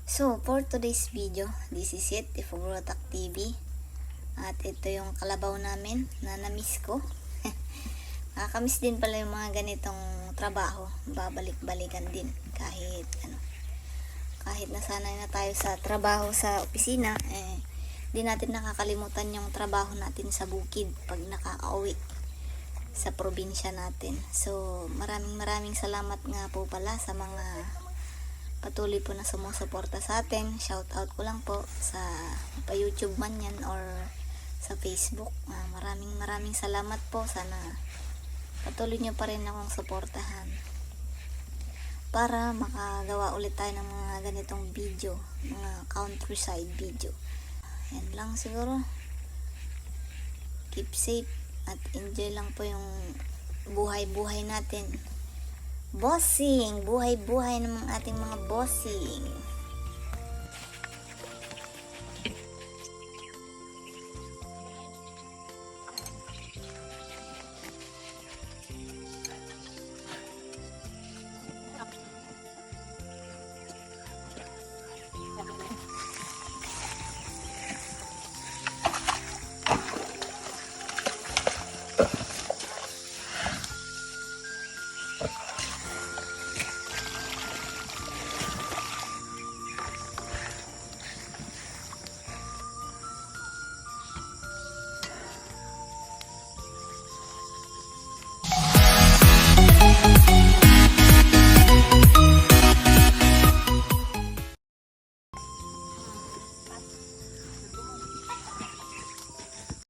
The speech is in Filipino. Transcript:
So, for today's video, this is it, Ifogrotak TV. At ito yung kalabaw namin na na-miss ko. Nakakamiss din pala yung mga ganitong trabaho. Babalik-balikan din kahit nasanay na tayo sa trabaho sa opisina, di natin nakakalimutan yung trabaho natin sa bukid pag nakaka-uwi sa probinsya natin. So, maraming salamat nga po pala sa mga patuloy po na sumusuporta sa atin. Shout out ko lang po sa pa-YouTube man yan or sa Facebook. Maraming salamat po. Sana patuloy nyo pa rin akong suportahan para makagawa ulit tayo ng mga ganitong video, mga countryside video. Yan lang siguro. Keep safe at enjoy lang po yung buhay-buhay natin. Bossing! Buhay-buhay ng ating mga bossing.